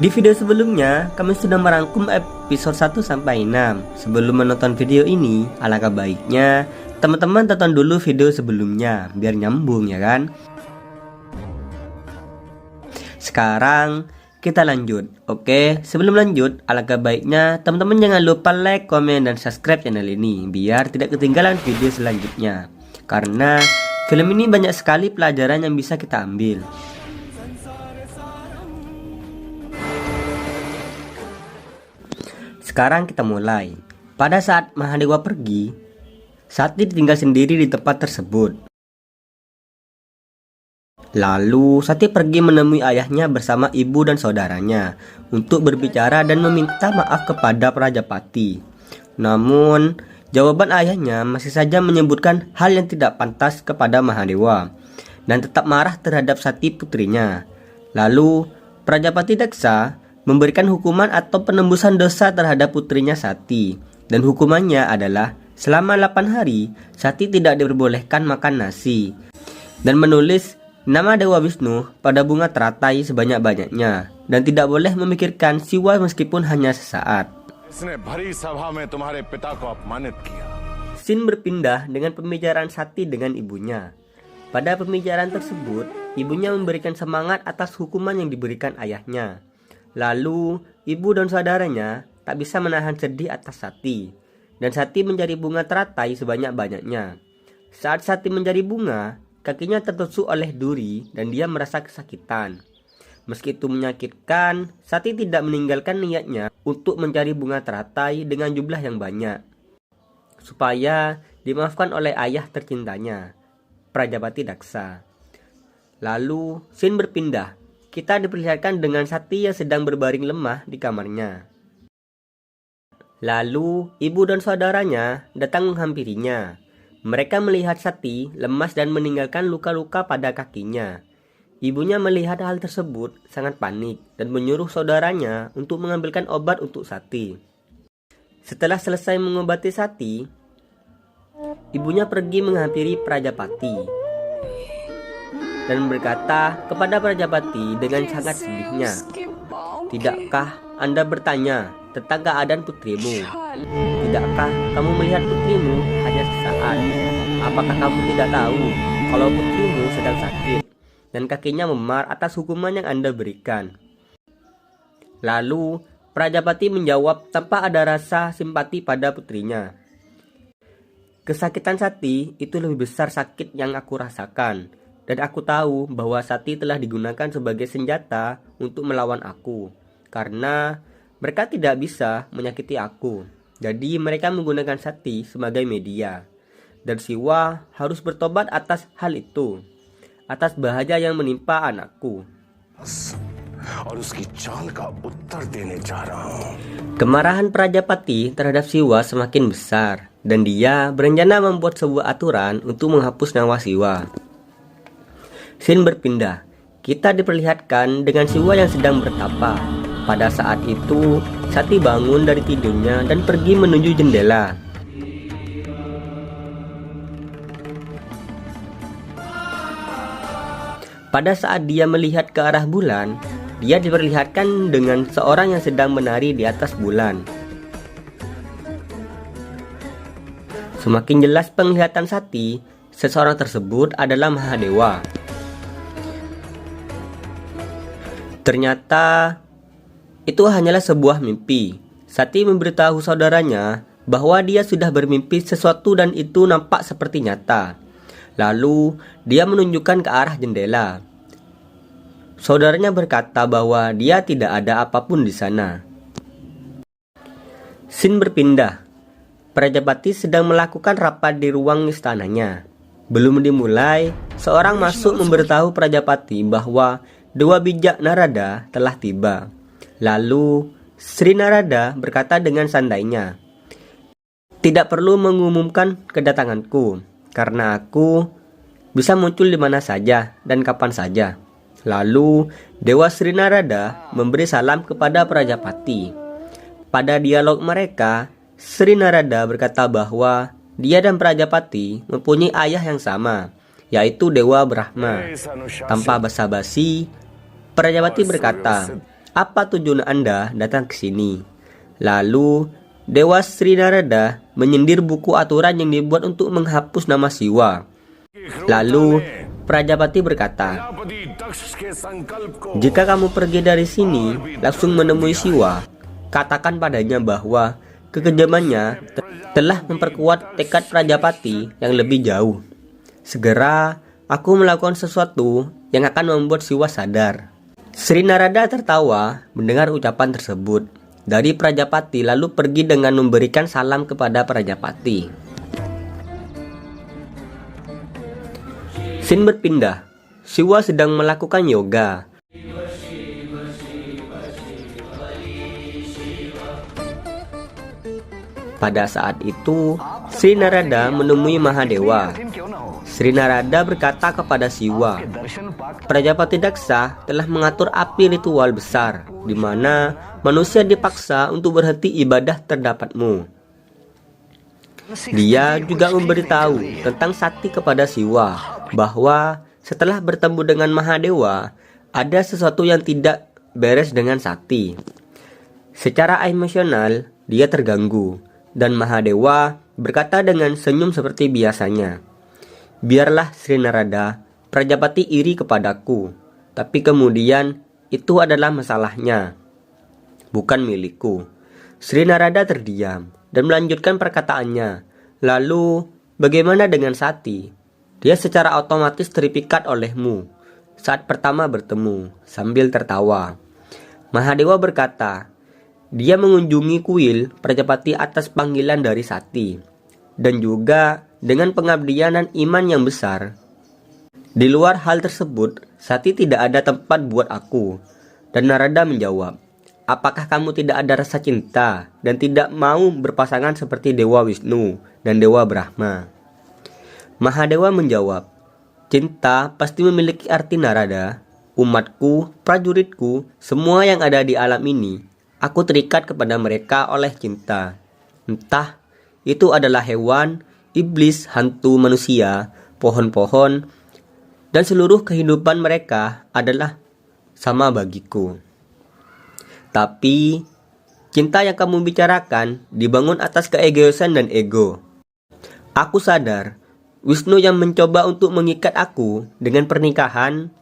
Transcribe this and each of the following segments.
Di video sebelumnya, kami sudah merangkum episode 1 sampai 6. Sebelum menonton video ini, alangkah baiknya teman-teman tonton dulu video sebelumnya biar nyambung ya kan. Sekarang kita lanjut. Oke, sebelum lanjut, alangkah baiknya teman-teman jangan lupa like, komen, dan subscribe channel ini biar tidak ketinggalan video selanjutnya. Karena film ini banyak sekali pelajaran yang bisa kita ambil. Sekarang kita mulai. Pada saat Mahadewa pergi, Sati tinggal sendiri di tempat tersebut. Lalu Sati pergi menemui ayahnya bersama ibu dan saudaranya untuk berbicara dan meminta maaf kepada Prajapati. Namun jawaban ayahnya masih saja menyebutkan hal yang tidak pantas kepada Mahadewa dan tetap marah terhadap Sati putrinya. Lalu Prajapati Daksa memberikan hukuman atau penembusan dosa terhadap putrinya Sati. Dan hukumannya adalah selama 8 hari Sati tidak diperbolehkan makan nasi dan menulis nama Dewa Wisnu pada bunga teratai sebanyak-banyaknya dan tidak boleh memikirkan Siwa meskipun hanya sesaat. Scene berpindah dengan pembicaraan Sati dengan ibunya. Pada pembicaraan tersebut, ibunya memberikan semangat atas hukuman yang diberikan ayahnya. Lalu, ibu dan saudaranya tak bisa menahan sedih atas Sati. Dan Sati mencari bunga teratai sebanyak-banyaknya. Saat Sati mencari bunga, kakinya tertusuk oleh duri dan dia merasa kesakitan. Meski itu menyakitkan, Sati tidak meninggalkan niatnya untuk mencari bunga teratai dengan jumlah yang banyak. Supaya dimaafkan oleh ayah tercintanya, Prajapati Daksa. Lalu, scene berpindah. Kita diperlihatkan dengan Sati yang sedang berbaring lemah di kamarnya. Lalu, ibu dan saudaranya datang menghampirinya. Mereka melihat Sati lemas dan meninggalkan luka-luka pada kakinya. Ibunya melihat hal tersebut sangat panik dan menyuruh saudaranya untuk mengambilkan obat untuk Sati. Setelah selesai mengobati Sati, ibunya pergi menghampiri Prajapati dan berkata kepada Prajapati dengan sangat sedihnya, "Tidakkah Anda bertanya tentang keadaan putrimu? Tidakkah kamu melihat putrimu hanya sesaat? Apakah kamu tidak tahu kalau putrimu sedang sakit dan kakinya memar atas hukuman yang Anda berikan?" Lalu Prajapati menjawab tanpa ada rasa simpati pada putrinya, "Kesakitan Sati itu lebih besar sakit yang aku rasakan. Dan aku tahu bahwa Sati telah digunakan sebagai senjata untuk melawan aku. Karena mereka tidak bisa menyakiti aku. Jadi mereka menggunakan Sati sebagai media. Dan Siwa harus bertobat atas hal itu. Atas bahaya yang menimpa anakku." Kemarahan Prajapati terhadap Siwa semakin besar. Dan dia berencana membuat sebuah aturan untuk menghapus nyawa Siwa. Scene berpindah. Kita diperlihatkan dengan Siwa yang sedang bertapa. Pada saat itu, Sati bangun dari tidurnya dan pergi menuju jendela. Pada saat dia melihat ke arah bulan, dia diperlihatkan dengan seorang yang sedang menari di atas bulan. Semakin jelas penglihatan Sati, seseorang tersebut adalah Mahadewa. Ternyata itu hanyalah sebuah mimpi. Sati memberitahu saudaranya bahwa dia sudah bermimpi sesuatu dan itu nampak seperti nyata. Lalu dia menunjukkan ke arah jendela. Saudaranya berkata bahwa dia tidak ada apapun di sana. Scene berpindah. Prajapati sedang melakukan rapat di ruang istananya. Belum dimulai, seorang masuk memberitahu Prajapati bahwa Dewa bijak Narada telah tiba. Lalu Sri Narada berkata dengan santainya, "Tidak perlu mengumumkan kedatanganku, karena aku bisa muncul di mana saja dan kapan saja." Lalu Dewa Sri Narada memberi salam kepada Prajapati. Pada dialog mereka, Sri Narada berkata bahwa dia dan Prajapati mempunyai ayah yang sama, yaitu Dewa Brahma. Tanpa basa-basi, Prajapati berkata, apa tujuan Anda datang ke sini? Lalu Dewa Sri Narada menyindir buku aturan yang dibuat untuk menghapus nama Siwa. Lalu Prajapati berkata, "Jika kamu pergi dari sini langsung menemui Siwa, katakan padanya bahwa kekejamannya telah memperkuat tekad Prajapati yang lebih jauh. Segera aku melakukan sesuatu yang akan membuat Siwa sadar." Sri Narada tertawa mendengar ucapan tersebut dari Prajapati, lalu pergi dengan memberikan salam kepada Prajapati. Scene berpindah. Siwa sedang melakukan yoga. Pada saat itu, Sri Narada menemui Mahadewa. Sri Narada berkata kepada Siwa, "Prajapati Daksa telah mengatur api ritual besar, di mana manusia dipaksa untuk berhenti ibadah terdapatmu." Dia juga memberitahu tentang Sati kepada Siwa, bahwa setelah bertemu dengan Mahadewa, ada sesuatu yang tidak beres dengan Sati. Secara emosional, dia terganggu, dan Mahadewa berkata dengan senyum seperti biasanya, "Biarlah Sri Narada, Prajapati iri kepadaku, tapi kemudian itu adalah masalahnya, bukan milikku." Sri Narada terdiam dan melanjutkan perkataannya. "Lalu, bagaimana dengan Sati? Dia secara otomatis teripikat olehmu saat pertama bertemu," sambil tertawa. Mahadewa berkata, "Dia mengunjungi kuil Prajapati atas panggilan dari Sati, dan juga dengan pengabdian dan iman yang besar. Di luar hal tersebut, Sati tidak ada tempat buat aku." Dan Narada menjawab, "Apakah kamu tidak ada rasa cinta dan tidak mau berpasangan seperti Dewa Wisnu dan Dewa Brahma?" Mahadewa menjawab, "Cinta pasti memiliki arti Narada. Umatku, prajuritku, semua yang ada di alam ini, aku terikat kepada mereka oleh cinta. Entah itu adalah hewan, iblis, hantu, manusia, pohon-pohon, dan seluruh kehidupan mereka adalah sama bagiku. Tapi cinta yang kamu bicarakan dibangun atas keegoisan dan ego. Aku sadar Wisnu yang mencoba untuk mengikat aku dengan pernikahan,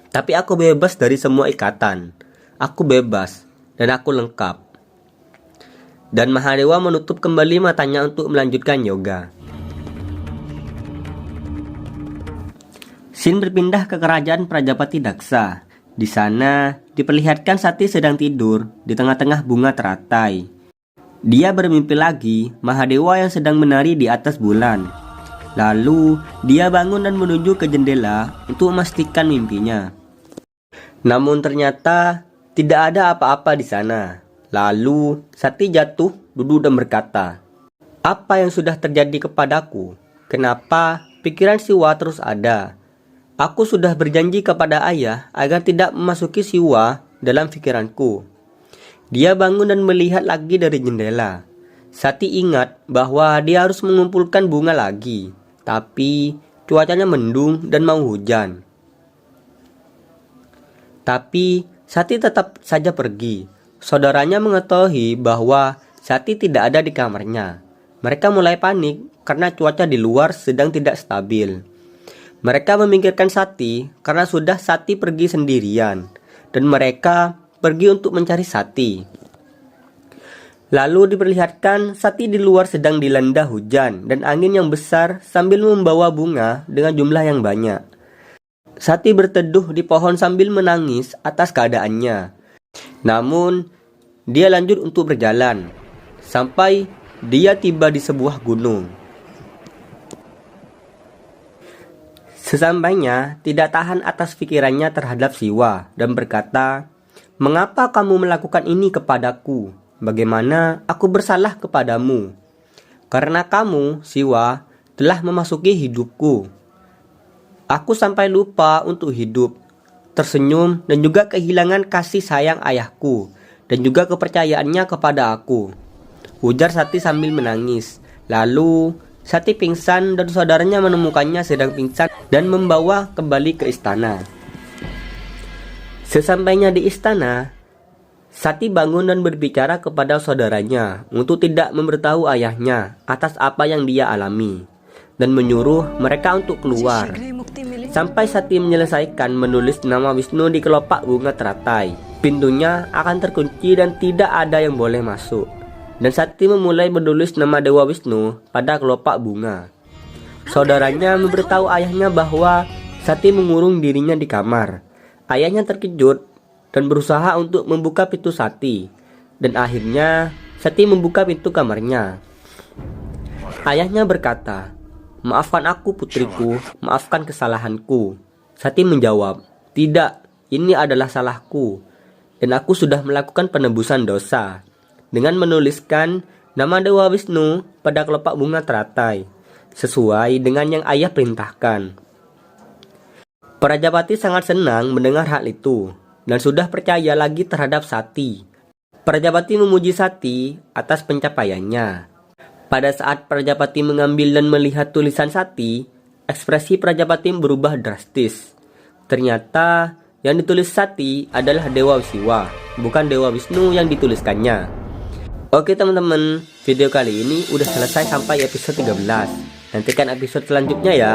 tapi aku bebas dari semua ikatan. Aku bebas dan aku lengkap." Dan Mahadewa menutup kembali matanya untuk melanjutkan yoga. Scene berpindah ke kerajaan Prajapati Daksa. Di sana diperlihatkan Sati sedang tidur di tengah-tengah bunga teratai. Dia bermimpi lagi Mahadewa yang sedang menari di atas bulan. Lalu dia bangun dan menuju ke jendela untuk memastikan mimpinya. Namun ternyata tidak ada apa-apa di sana. Lalu Sati jatuh, duduk dan berkata, "Apa yang sudah terjadi kepadaku? Kenapa pikiran Siwa terus ada? Aku sudah berjanji kepada ayah agar tidak memasuki Siwa dalam pikiranku." Dia bangun dan melihat lagi dari jendela. Sati ingat bahwa dia harus mengumpulkan bunga lagi, tapi cuacanya mendung dan mau hujan. Tapi Sati tetap saja pergi. Saudaranya mengetahui bahwa Sati tidak ada di kamarnya. Mereka mulai panik karena cuaca di luar sedang tidak stabil. Mereka memikirkan Sati karena sudah Sati pergi sendirian, dan mereka pergi untuk mencari Sati. Lalu diperlihatkan Sati di luar sedang dilanda hujan dan angin yang besar sambil membawa bunga dengan jumlah yang banyak. Sati berteduh di pohon sambil menangis atas keadaannya. Namun, dia lanjut untuk berjalan sampai dia tiba di sebuah gunung. Sesampainya, tidak tahan atas pikirannya terhadap Siwa dan berkata, "Mengapa kamu melakukan ini kepadaku? Bagaimana aku bersalah kepadamu? Karena kamu, Siwa, telah memasuki hidupku. Aku sampai lupa untuk hidup, tersenyum, dan juga kehilangan kasih sayang ayahku, dan juga kepercayaannya kepada aku," ujar Sati sambil menangis. Lalu Sati pingsan dan saudaranya menemukannya sedang pingsan dan membawa kembali ke istana. Sesampainya di istana, Sati bangun dan berbicara kepada saudaranya untuk tidak memberitahu ayahnya atas apa yang dia alami, dan menyuruh mereka untuk keluar. Sampai Sati menyelesaikan menulis nama Wisnu di kelopak bunga teratai, pintunya akan terkunci dan tidak ada yang boleh masuk. Dan Sati memulai menulis nama Dewa Wisnu pada kelopak bunga. Saudaranya memberitahu ayahnya bahwa Sati mengurung dirinya di kamar. Ayahnya terkejut dan berusaha untuk membuka pintu Sati. Dan akhirnya Sati membuka pintu kamarnya. Ayahnya berkata, "Maafkan aku putriku, maafkan kesalahanku." Sati menjawab, "Tidak, ini adalah salahku. Dan aku sudah melakukan penebusan dosa dengan menuliskan nama Dewa Wisnu pada kelopak bunga teratai, sesuai dengan yang ayah perintahkan." Prajapati sangat senang mendengar hal itu dan sudah percaya lagi terhadap Sati. Prajapati memuji Sati atas pencapaiannya. Pada saat Prajapati mengambil dan melihat tulisan Sati, ekspresi Prajapati berubah drastis. Ternyata yang ditulis Sati adalah Dewa Siwa, bukan Dewa Wisnu yang dituliskannya. Oke teman-teman, video kali ini udah selesai sampai episode 13. Nantikan episode selanjutnya ya.